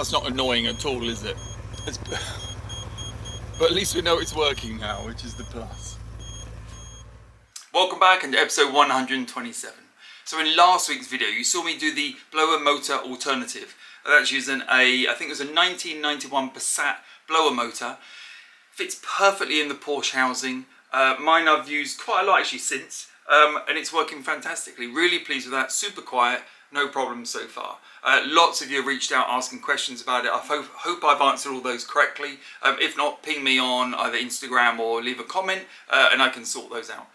That's not annoying at all, is it? But at least we know it's working now, which is the plus. Welcome back to episode 127. So in last week's video, you saw me do the blower motor alternative. That's using I think it was a 1991 Passat blower motor. Fits perfectly in the Porsche housing. Mine I've used quite a lot actually since, and it's working fantastically. Really pleased with that, super quiet, no problems so far. Lots of you have reached out asking questions about it. I hope I've answered all those correctly. If not, ping me on either Instagram or leave a comment and I can sort those out.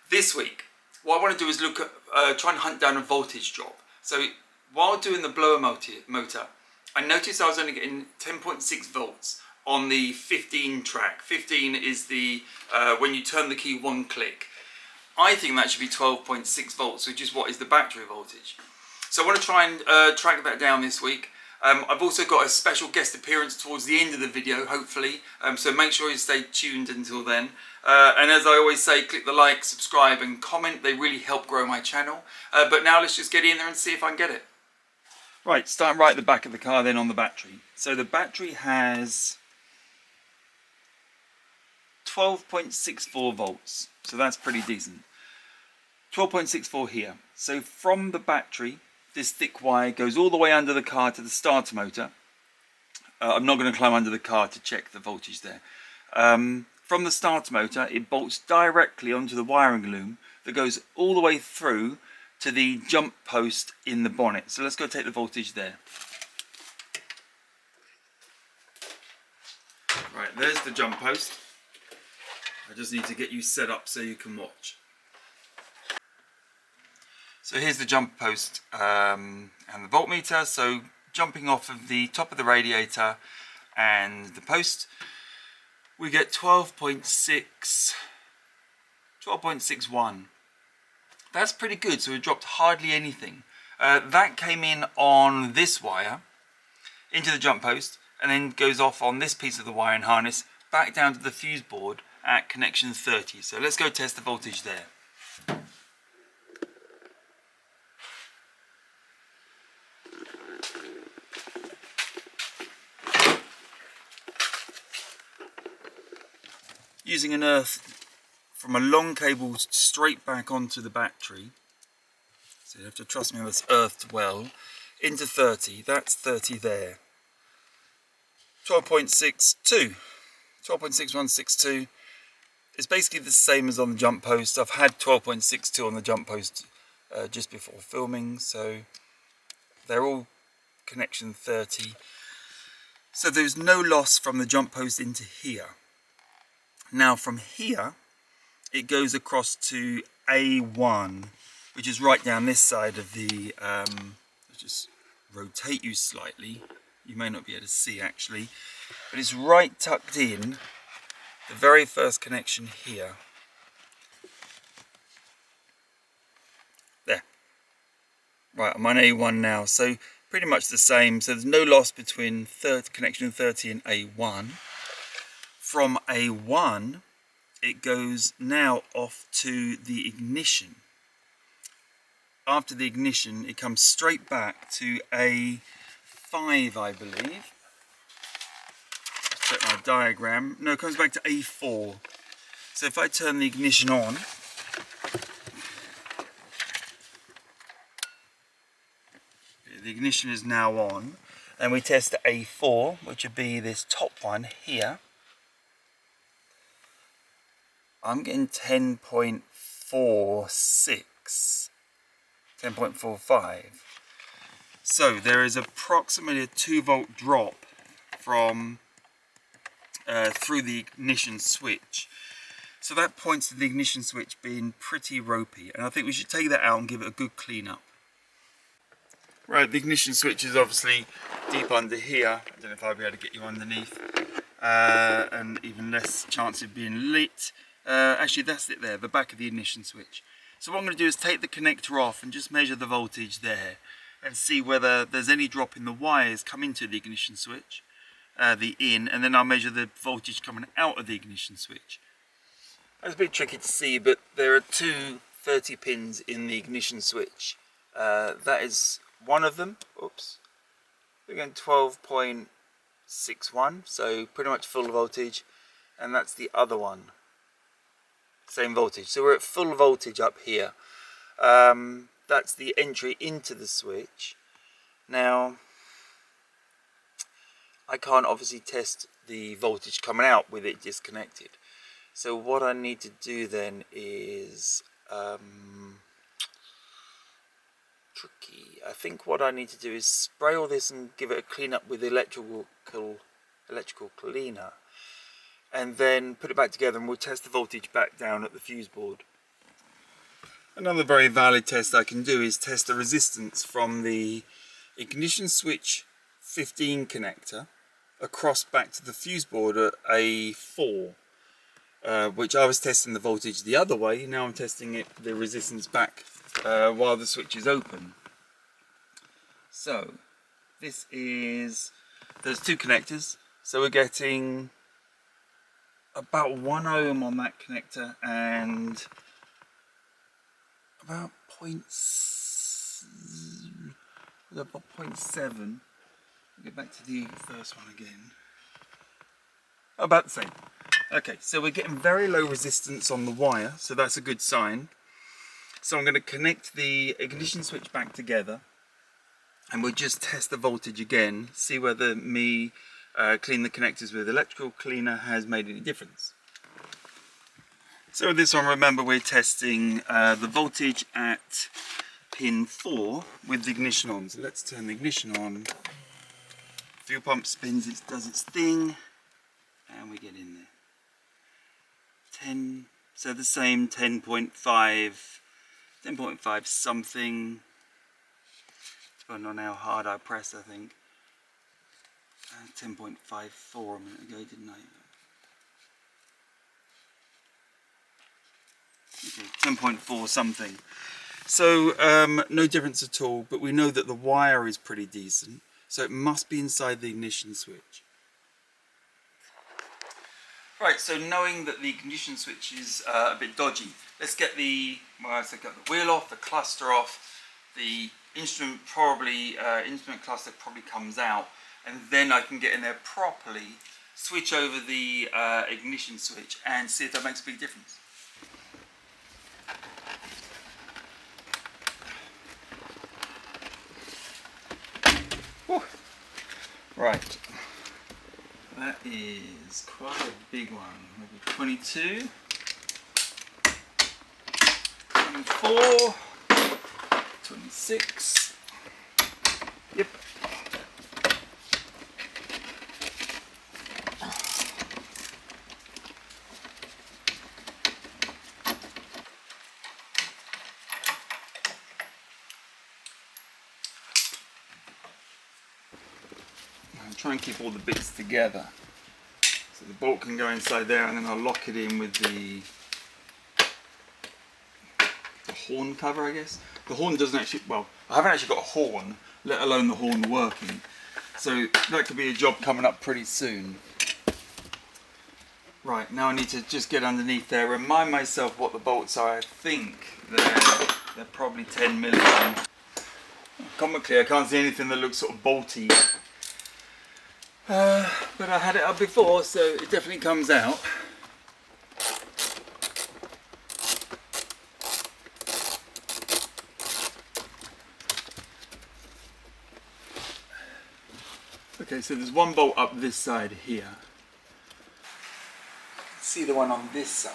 This week, what I want to do is look at, try and hunt down a voltage drop. So while doing the blower motor, I noticed I was only getting 10.6 volts on the 15 track. 15 is the, when you turn the key one click. I think that should be 12.6 volts, which is what is the battery voltage. So I want to try and track that down this week. I've also got a special guest appearance towards the end of the video, hopefully. So make sure you stay tuned until then. And as I always say, click the like, subscribe and comment. They really help grow my channel. But now let's just get in there and see if I can get it. Right, starting right at the back of the car then on the battery. So the battery has 12.64 volts. So that's pretty decent. 12.64 here. So from the battery, this thick wire goes all the way under the car to the starter motor. I'm not going to climb under the car to check the voltage there. From the starter motor, it bolts directly onto the wiring loom that goes all the way through to the jump post in the bonnet. So let's go take the voltage there. Right, there's the jump post. I just need to get you set up so you can watch. So here's the jump post and the voltmeter. So jumping off of the top of the radiator and the post, we get 12.61. That's pretty good. So we dropped hardly anything. That came in on this wire into the jump post and then goes off on this piece of the wiring harness back down to the fuse board at connection 30. So let's go test the voltage there. Using an earth from a long cable straight back onto the battery, so you have to trust me on this earthed well, into 30, that's 30 there. 12.62, 12.6162 is basically the same as on the jump post. I've had 12.62 on the jump post just before filming, so they're all connection 30. So there's no loss from the jump post into here. Now from here, it goes across to A1, which is right down this side of the, let's just rotate you slightly. You may not be able to see actually, but it's right tucked in, the very first connection here. There. Right, I'm on A1 now, so pretty much the same. So there's no loss between connection 30 and A1. From A1, it goes now off to the ignition. After the ignition, it comes straight back to A5, I believe. Let's check my diagram. No, it comes back to A4. So if I turn the ignition on, the ignition is now on, and we test A4, which would be this top one here. I'm getting 10.46, 10.45. So there is approximately a 2 volt drop from through the ignition switch. So that points to the ignition switch being pretty ropey, and I think we should take that out and give it a good clean up. Right, the ignition switch is obviously deep under here. I don't know if I'll be able to get you underneath, and even less chance of being lit. Actually that's it there, the back of the ignition switch. So what I'm going to do is take the connector off and just measure the voltage there and see whether there's any drop in the wires coming to the ignition switch, the in, and then I'll measure the voltage coming out of the ignition switch. That's a bit tricky to see, but there are two 30 pins in the ignition switch. That is one of them. Oops. we're getting 12.61, so pretty much full voltage, and that's the other one, same voltage. So we're at full voltage up here. That's the entry into the switch. Now, I can't obviously test the voltage coming out with it disconnected. So what I need to do then is tricky. I think what I need to do is spray all this and give it a clean up with electrical cleaner, and then put it back together, and we'll test the voltage back down at the fuse board. Another very valid test I can do is test the resistance from the ignition switch 15 connector across back to the fuse board at a 4, which I was testing the voltage the other way. Now I'm testing it, the resistance back while the switch is open. So this is, there's 2 connectors, so we're getting about 1 ohm on that connector and about 0.7. I'll get back to the first one again. About the same. Okay, so we're getting very low resistance on the wire, so that's a good sign. So I'm going to connect the ignition switch back together, and we'll just test the voltage again, see whether me clean the connectors with electrical cleaner has made any difference. So with this one, remember we're testing the voltage at pin 4 with the ignition on. So let's turn the ignition on. Fuel pump spins, it does its thing, and we get in there. 10, so the same 10.5 something, depending on how hard I press, I think. 10.54 a minute ago, didn't I? Okay, 10.4 something. So no difference at all, but we know that the wire is pretty decent, so it must be inside the ignition switch. Right, so knowing that the ignition switch is a bit dodgy, let's get the, get the wheel off, the cluster off, the instrument cluster probably comes out, and then I can get in there properly, switch over the ignition switch and see if that makes a big difference. Whew. Right, that is quite a big one, maybe 22, 24, 26, yep. Try and keep all the bits together, so the bolt can go inside there, and then I'll lock it in with the horn cover, I guess. The horn doesn't actually, well, I haven't actually got a horn, let alone the horn working, so that could be a job coming up pretty soon. Right, now I need to just get underneath there, remind myself what the bolts are. I think they're probably 10mm. Comically, I can't see anything that looks sort of bolty. But I had it up before, so it definitely comes out. Okay, so there's one bolt up this side here. See the one on this side?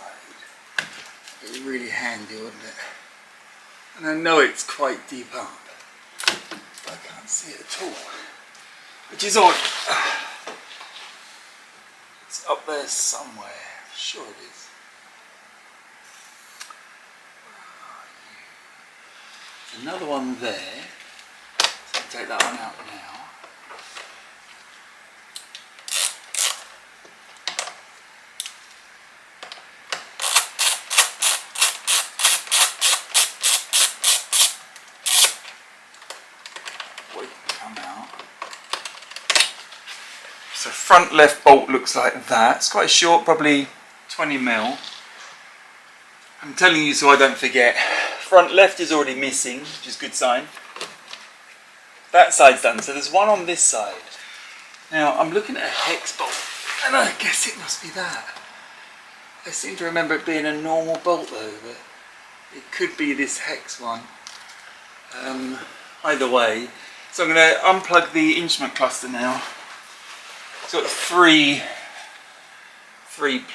It'd be really handy, wouldn't it? And I know it's quite deep up, but I can't see it at all. Which is odd. It's up there somewhere. Sure it is. There's another one there. So I'll take that one out now. Wait, come out. So front left bolt looks like that. It's quite short, probably 20mm. I'm telling you so I don't forget. Front left is already missing, which is a good sign. that side's done. So there's one on this side. Now I'm looking at a hex bolt, and I guess it must be that. I seem to remember it being a normal bolt though, but it could be this hex one. Either way, so I'm going to unplug the instrument cluster now. It's got three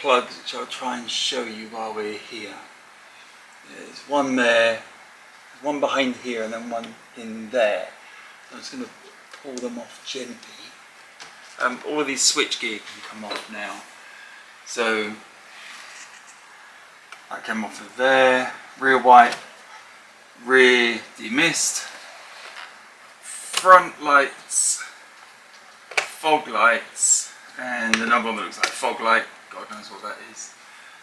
plugs, which I'll try and show you while we're here. There's one there, one behind here, and then one in there. So I'm just going to pull them off gently. All of these switch gear can come off now. So that came off of there. Rear white, rear demist, front lights, fog lights, and another one that looks like a fog light. God knows what that is.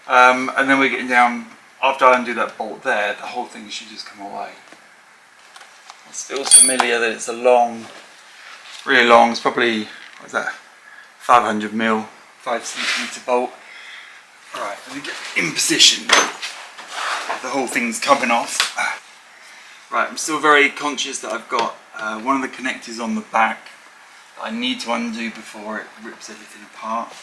And then we're getting down. After I undo that bolt there, the whole thing should just come away. It feels familiar that it's a long, really long. It's probably, what is that? 500 mil, 5 centimeter bolt. Right, let me get in position. The whole thing's coming off. Right, I'm still very conscious that I've got one of the connectors on the back that I need to undo before it rips everything apart.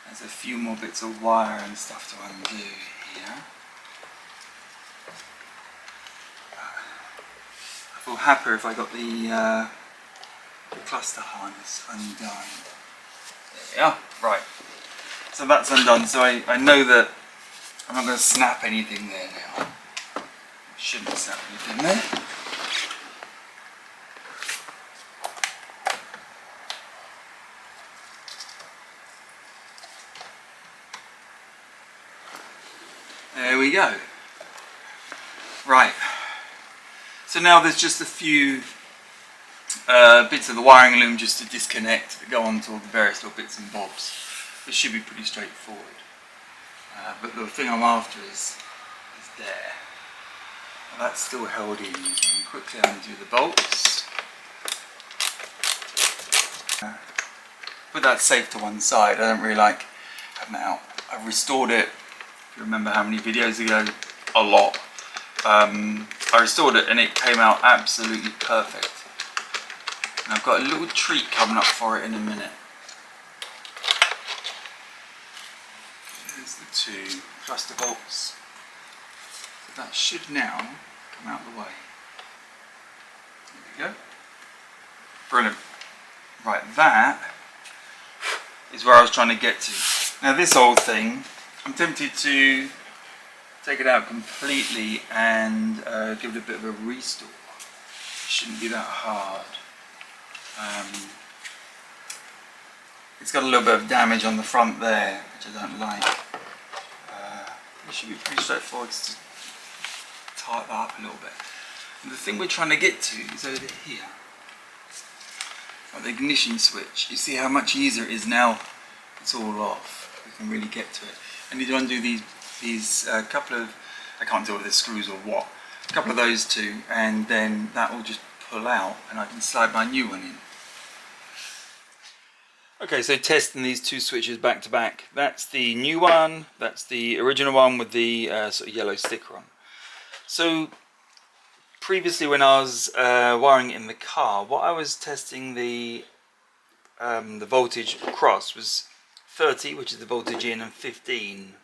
There's a few more bits of wire and stuff to undo here. I feel happier if I got the cluster harness undone. There we are. Right. So that's undone. So I know that I'm not going to snap anything there now. Shouldn't snap anything there. There we go. Right. So now there's just a few bits of the wiring loom just to disconnect that go on to all the various little bits and bobs. This should be pretty straightforward. But the thing I'm after is there. Now that's still held in. You can quickly undo the bolts. Put that safe to one side. I don't really like having it out. I've restored it. If you remember how many videos ago, a lot. I restored it and it came out absolutely perfect. And I've got a little treat coming up for it in a minute. There's the two cluster bolts. So that should now come out of the way. There we go. Brilliant. Right, that is where I was trying to get to. Now this old thing, I'm tempted to take it out completely and give it a bit of a restore. It shouldn't be that hard. It's got a little bit of damage on the front there, which I don't like. It should be pretty straightforward to tighten that up a little bit. And the thing we're trying to get to is over here. Like the ignition switch. You see how much easier it is now it's all off. We can really get to it. I need to undo these couple of, I can't tell whether they're screws or what, a couple of those two, and then that will just pull out and I can slide my new one in. Okay, so testing these two switches back to back. That's the new one, that's the original one with the sort of yellow sticker on. So previously when I was wiring it in the car, what I was testing the voltage across was 30, which is the voltage in, and 15.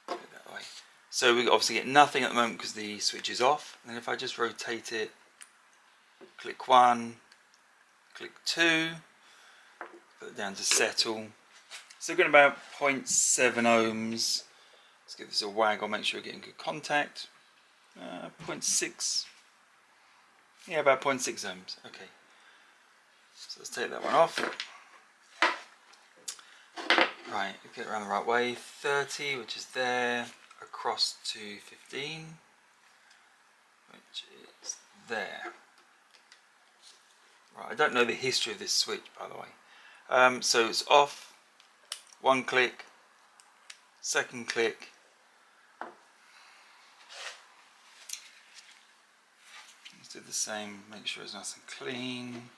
Put it that way. So we obviously get nothing at the moment because the switch is off. And then if I just rotate it, click 1, click 2, put it down to settle. So we're getting about 0.7 ohms. Let's give this a waggle, make sure we're getting good contact. 0.6. Yeah, about 0.6 ohms. Okay. So let's take that one off. Right, get it around the right way. 30, which is there, across to 15, which is there. Right, I don't know the history of this switch, by the way. So it's off, one click, second click. Let's do the same, make sure it's nice and clean.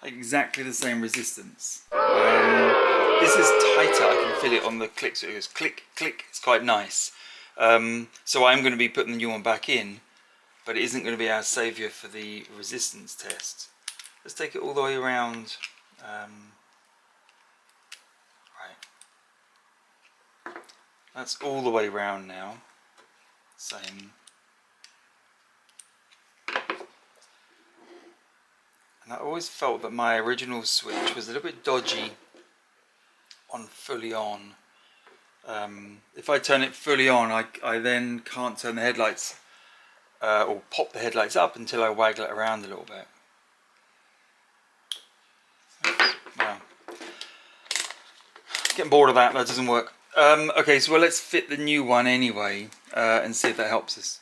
Exactly the same resistance. This is tighter, I can feel it on the click, so it goes click, click, it's quite nice. So I'm going to be putting the new one back in, but it isn't going to be our saviour for the resistance test. Let's take it all the way around. Right, that's all the way around now. Same. And I always felt that my original switch was a little bit dodgy on fully on. If I turn it fully on, I then can't turn the headlights or pop the headlights up until I waggle it around a little bit. Wow. Getting bored of that, that doesn't work. Okay, so well, let's fit the new one anyway and see if that helps us.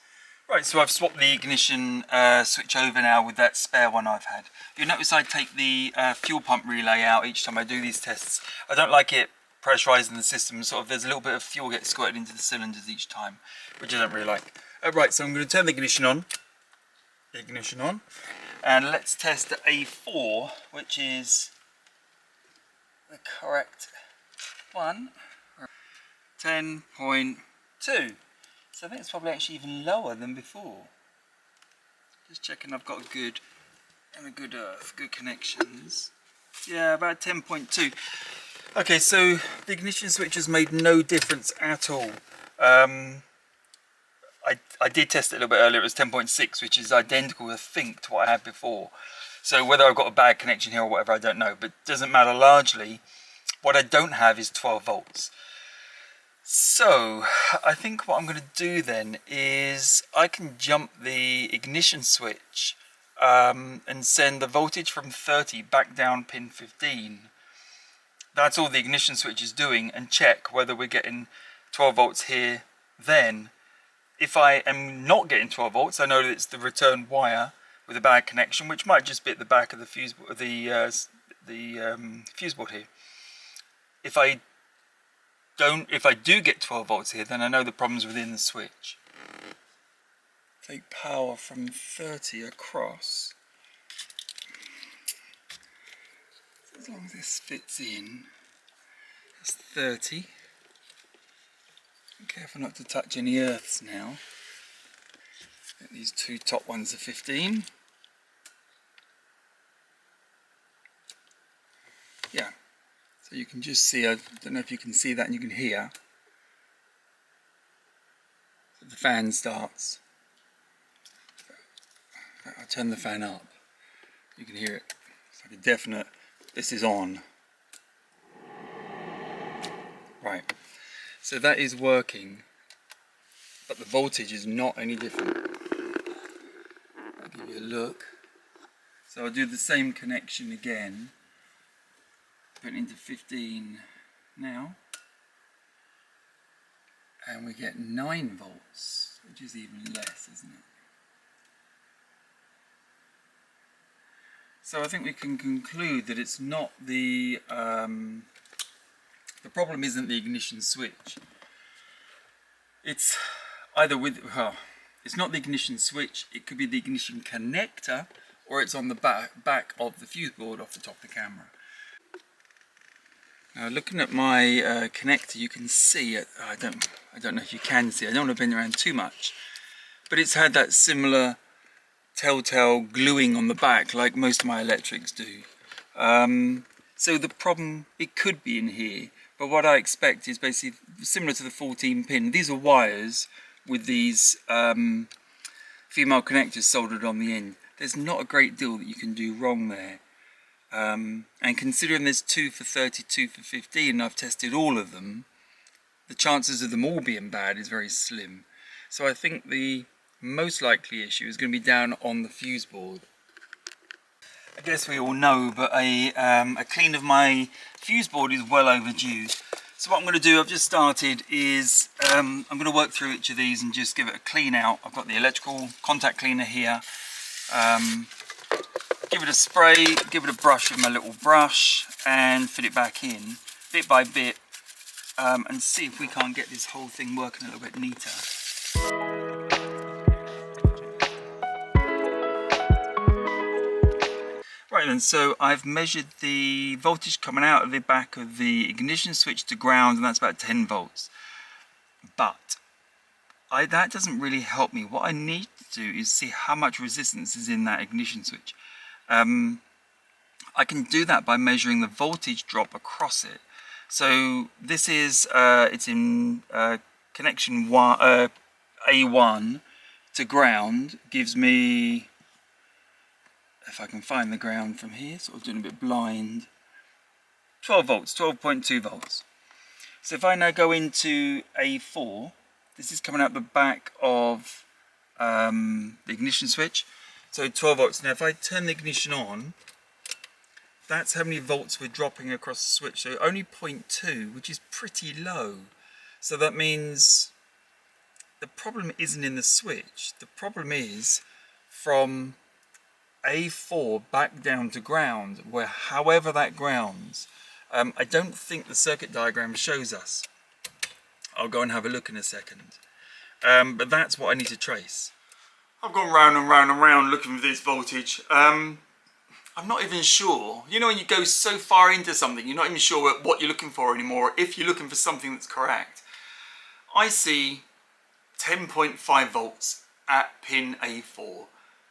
Right, so I've swapped the ignition switch over now with that spare one I've had. You'll notice I take the fuel pump relay out each time I do these tests. I don't like it pressurising the system, sort of there's a little bit of fuel gets squirted into the cylinders each time, which I don't really like. Right, so I'm going to turn the ignition on. Ignition on. And let's test A4, which is the correct one. 10.2. So I think it's probably actually even lower than before. Just checking I've got a good earth, good connections. Yeah, about 10.2. Okay, so the ignition switch has made no difference at all. I did test it a little bit earlier, it was 10.6, which is identical, I think, to what I had before. So whether I've got a bad connection here or whatever, I don't know, but it doesn't matter largely. What I don't have is 12 volts. So I think what I'm going to do then is I can jump the ignition switch and send the voltage from 30 back down pin 15. That's all the ignition switch is doing, and check whether we're getting 12 volts here then. If I am not getting 12 volts, I know that it's the return wire with a bad connection, which might just be at the back of the fuse board, fuse board here. If I do get 12 volts here, then I know the problem's within the switch. Take power from 30 across. As long as this fits in, that's 30. Be careful not to touch any earths now. These two top ones are 15. Yeah. So you can just see, I don't know if you can see that and you can hear. So the fan starts. I'll turn the fan up. You can hear it. It's like a definite, this is on. Right. So that is working, but the voltage is not any different. I'll give you a look. So I'll do the same connection again. Put it into 15 now, and we get 9 volts, which is even less, isn't it? So I think we can conclude that it's not the problem isn't the ignition switch. It's either it's not the ignition switch, it could be the ignition connector, or it's on the back of the fuse board off the top of the camera. Now looking at my connector, you can see it. I don't know if you can see, I don't want to bend around too much, but it's had that similar telltale gluing on the back like most of my electrics do. So the problem, it could be in here, but what I expect is basically similar to the 14 pin. These are wires with these female connectors soldered on the end. There's not a great deal that you can do wrong there. And considering there's 2 for 30, 2 for 15, and I've tested all of them, the chances of them all being bad is very slim. So I think the most likely issue is going to be down on the fuse board. I guess we all know, but a clean of my fuse board is well overdue. So what I'm going to do, I've just started, is I'm going to work through each of these and just give it a clean out. I've got the electrical contact cleaner here. Give it a spray, give it a brush with my little brush, and fit it back in bit by bit, and see if we can't get this whole thing working a little bit neater. Right then, so I've measured the voltage coming out of the back of the ignition switch to ground, and that's about 10 volts. But that doesn't really help me. What I need to do is see how much resistance is in that ignition switch. I can do that by measuring the voltage drop across it. So this is, it's in connection A1 to ground, gives me, if I can find the ground from here, sort of doing a bit blind, 12 volts, 12.2 volts. So if I now go into A4, this is coming out the back of the ignition switch, so 12 volts. Now if I turn the ignition on, that's how many volts we're dropping across the switch, so only 0.2, which is pretty low. So that means the problem isn't in the switch, the problem is from A4 back down to ground, where however that grounds, I don't think the circuit diagram shows us. I'll go and have a look in a second. But that's what I need to trace. I've gone round and round and round looking for this voltage. I'm not even sure. You know, when you go so far into something, you're not even sure what you're looking for anymore, if you're looking for something that's correct. I see 10.5 volts at pin A4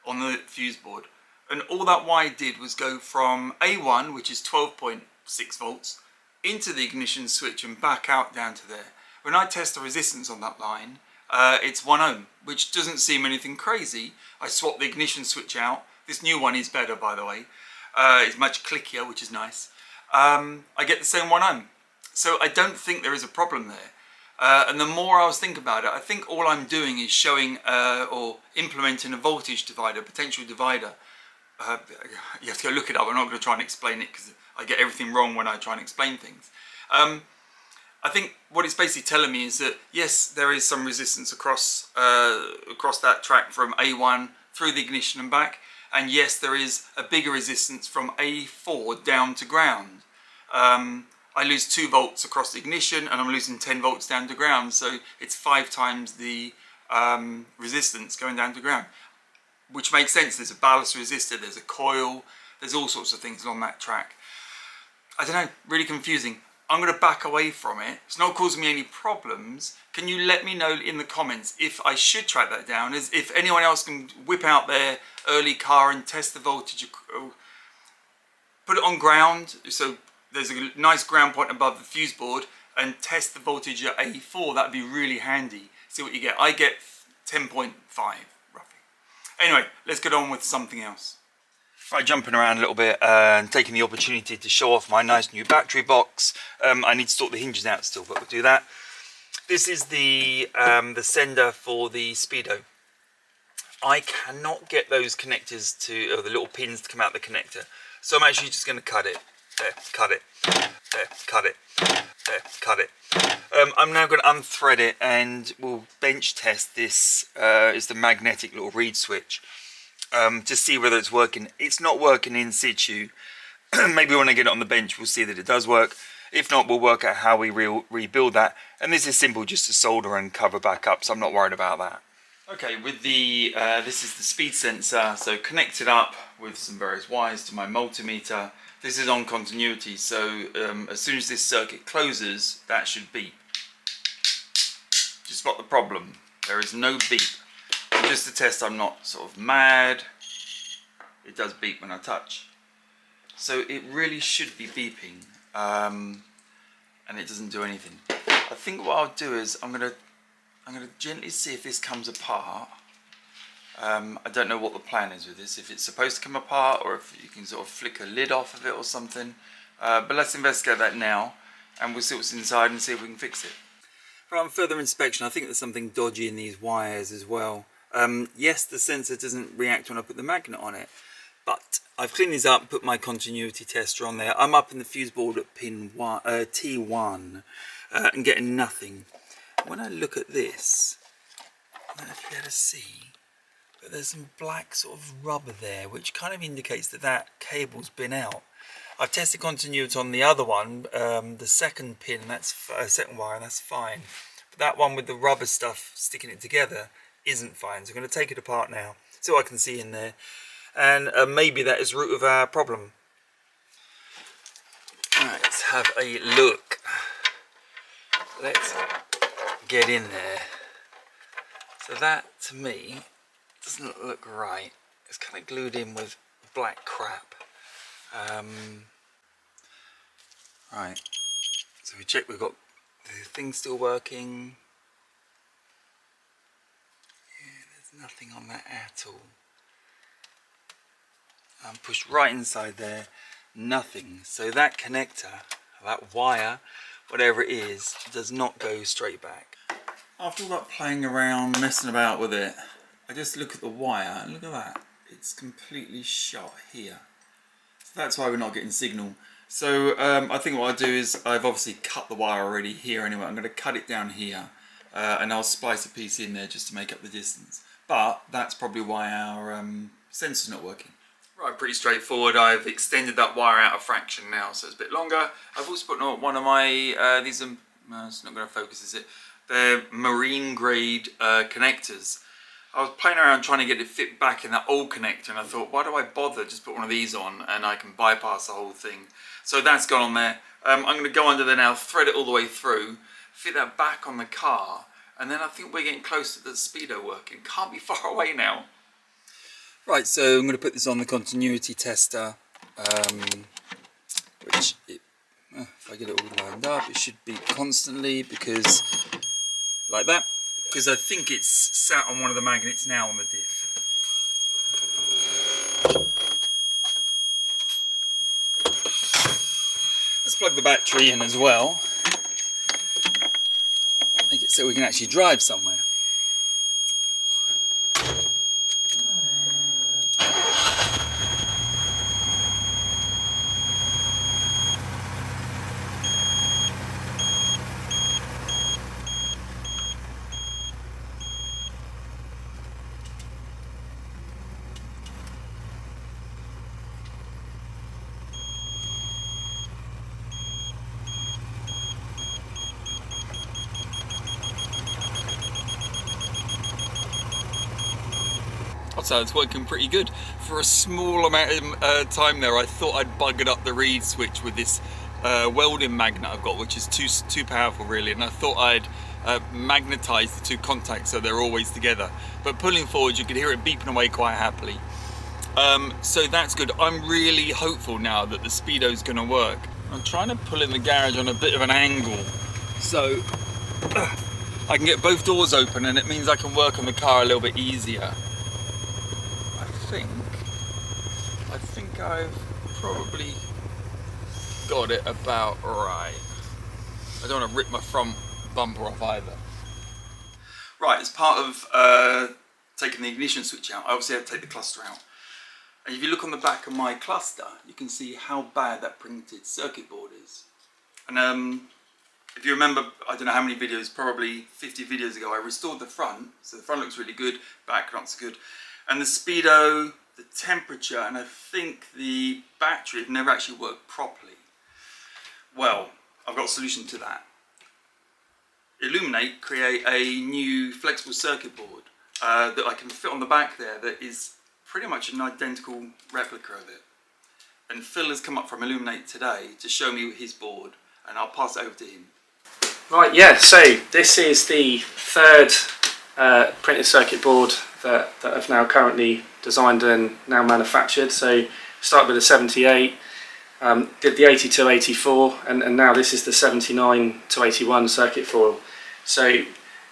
on the fuse board. And all that wire did was go from A1, which is 12.6 volts, into the ignition switch and back out down to there. When I test the resistance on that line, it's 1 ohm, which doesn't seem anything crazy. I swapped the ignition switch out. This new one is better, by the way. It's much clickier, which is nice. I get the same 1 ohm. So I don't think there is a problem there. And the more I was thinking about it, I think all I'm doing is showing or implementing a voltage divider, potential divider. You have to go look it up. I'm not going to try and explain it because I get everything wrong when I try and explain things. I think what it's basically telling me is that yes, there is some resistance across that track from A1 through the ignition and back, and yes, there is a bigger resistance from A4 down to ground. I lose 2 volts across the ignition and I'm losing 10 volts down to ground, so it's 5 times the resistance going down to ground, which makes sense. There's a ballast resistor, there's a coil, there's all sorts of things along that track. I don't know, really confusing. I'm going to back away from it. It's not causing me any problems. Can you let me know in the comments if I should track that down? As if anyone else can whip out their early car and test the voltage, put it on ground, so there's a nice ground point above the fuse board, and test the voltage at A4. That'd be really handy. See what you get. I get 10.5 roughly. Anyway, let's get on with something else. Right, jumping around a little bit and taking the opportunity to show off my nice new battery box. I need to sort the hinges out still, but we'll do that. This is the sender for the Speedo. I cannot get those connectors to, or the little pins to come out the connector. So I'm actually just going to cut it. There, cut it. There, cut it. There, cut it. I'm now going to unthread it and we'll bench test this. It's the magnetic little reed switch. To see whether it's working. It's not working in situ. Maybe when I get it on the bench we'll see that it does work. If not, we'll work out how we rebuild that. And this is simple, just to solder and cover back up, so I'm not worried about that. Okay, with the this is the speed sensor, so connected up with some various wires to my multimeter. This is on continuity, so as soon as this circuit closes, that should beep. Just spot the problem. There is no beep. Just to test I'm not sort of mad, it does beep when I touch. So it really should be beeping, and it doesn't do anything. I think what I'll do is I'm gonna gently see if this comes apart. I don't know what the plan is with this, if it's supposed to come apart or if you can sort of flick a lid off of it or something. But let's investigate that now and we'll see what's inside and see if we can fix it. Right, on further inspection, I think there's something dodgy in these wires as well. Yes, the sensor doesn't react when I put the magnet on it, but I've cleaned these up, put my continuity tester on there. I'm up in the fuse board at pin T1 and getting nothing. When I look at this, I don't know if you're able to see, but there's some black sort of rubber there, which kind of indicates that that cable's been out. I've tested continuity on the other one, the second pin, that's second wire, and that's fine. But that one with the rubber stuff sticking it together isn't fine. So I'm going to take it apart now, see what I can see in there, and maybe that is the root of our problem. Right, let's have a look. Let's get in there. So that, to me, doesn't look right. It's kind of glued in with black crap. Right, so we check we've got the thing still working. Yeah, there's nothing on that at all. Pushed right inside there, nothing. So that connector, that wire, whatever it is, does not go straight back. After all that playing around, messing about with it, I just look at the wire and look at that. It's completely shot here. So that's why we're not getting signal. So I think what I'll do is, I've obviously cut the wire already here anyway. I'm going to cut it down here and I'll splice a piece in there just to make up the distance. But that's probably why our sensor's not working. Right, pretty straightforward. I've extended that wire out a fraction now, so it's a bit longer. I've also put on one of my, these are, it's not going to focus, is it? They're marine grade connectors. I was playing around trying to get it fit back in that old connector, and I thought, why do I bother? Just put one of these on and I can bypass the whole thing. So that's gone on there. I'm going to go under there now, thread it all the way through, fit that back on the car, and then I think we're getting close to the speedo working. Can't be far away now. Right, so I'm going to put this on the continuity tester, which, if I get it all lined up, it should beep constantly, because, like that, because I think it's sat on one of the magnets now on the diff. Let's plug the battery in as well, make it so we can actually drive somewhere. So it's working pretty good. For a small amount of time there, I thought I'd buggered up the reed switch with this welding magnet I've got, which is too powerful really, and I thought I'd magnetize the two contacts so they're always together. But pulling forward, you could hear it beeping away quite happily. So that's good. I'm really hopeful now that the speedo's going to work. I'm trying to pull in the garage on a bit of an angle, so I can get both doors open, and it means I can work on the car a little bit easier. I think I've probably got it about right. I don't want to rip my front bumper off either. Right, as part of taking the ignition switch out, I obviously have to take the cluster out. And if you look on the back of my cluster, you can see how bad that printed circuit board is. And if you remember, I don't know how many videos, probably 50 videos ago, I restored the front. So the front looks really good, back not so good. And the speedo, the temperature, and I think the battery have never actually worked properly. Well, I've got a solution to that. Illuminate create a new flexible circuit board that I can fit on the back there that is pretty much an identical replica of it. And Phil has come up from Illuminate today to show me his board, and I'll pass it over to him. Right, yeah, so this is the third printed circuit board that I've now currently designed and now manufactured. So started with the 78, did the 82, 84, and now this is the 79 to 81 circuit foil. So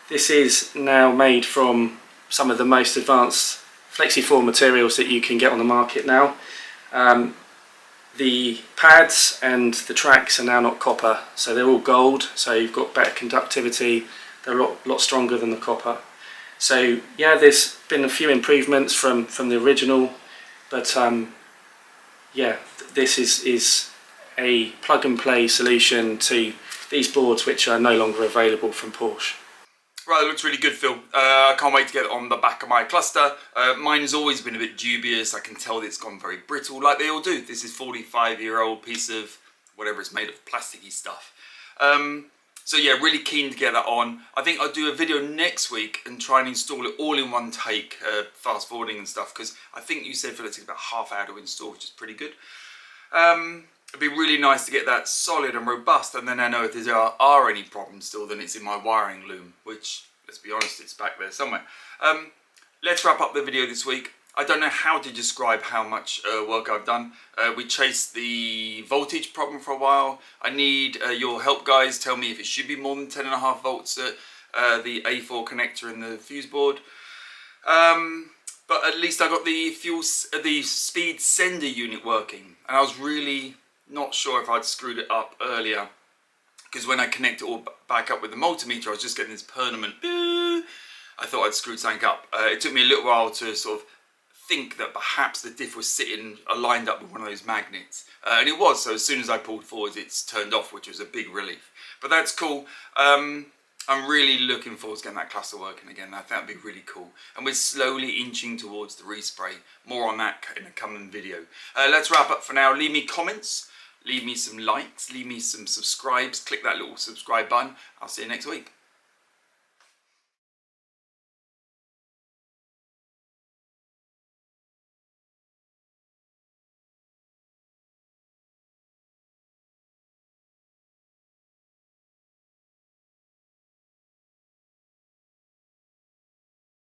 this is now made from some of the most advanced flexi-foil materials that you can get on the market now. The pads and the tracks are now not copper, so they're all gold, so you've got better conductivity, they're a lot stronger than the copper. So yeah, there's been a few improvements from the original, but yeah, this is a plug and play solution to these boards which are no longer available from Porsche. Right, it looks really good, Phil. I can't wait to get it on the back of my cluster. Mine has always been a bit dubious. I can tell that it's gone very brittle, like they all do. This is 45-year-old piece of whatever it's made of, plasticky stuff. So yeah, really keen to get that on. I think I'll do a video next week and try and install it all in one take, fast forwarding and stuff, because I think you said, Phil, it takes about half hour to install, which is pretty good. It'd be really nice to get that solid and robust, and then I know if there are any problems still, then it's in my wiring loom, which let's be honest, it's back there somewhere. Let's wrap up the video this week. I don't know how to describe how much work I've done. We chased the voltage problem for a while. I need your help, guys. Tell me if it should be more than 10.5 volts at the A4 connector in the fuse board. But at least I got the speed sender unit working, and I was really not sure if I'd screwed it up earlier, because when I connect it all back up with the multimeter, I was just getting this permanent boo. I thought I'd screwed something up. It took me a little while to sort of think that perhaps the diff was sitting aligned up with one of those magnets, and it was. So as soon as I pulled forwards, it's turned off, which was a big relief. But that's cool. I'm really looking forward to getting that cluster working again. I think that'd be really cool. And we're slowly inching towards the respray. More on that in a coming video. Let's wrap up for now. Leave me comments, leave me some likes, leave me some subscribes. Click that little subscribe button. I'll see you next week.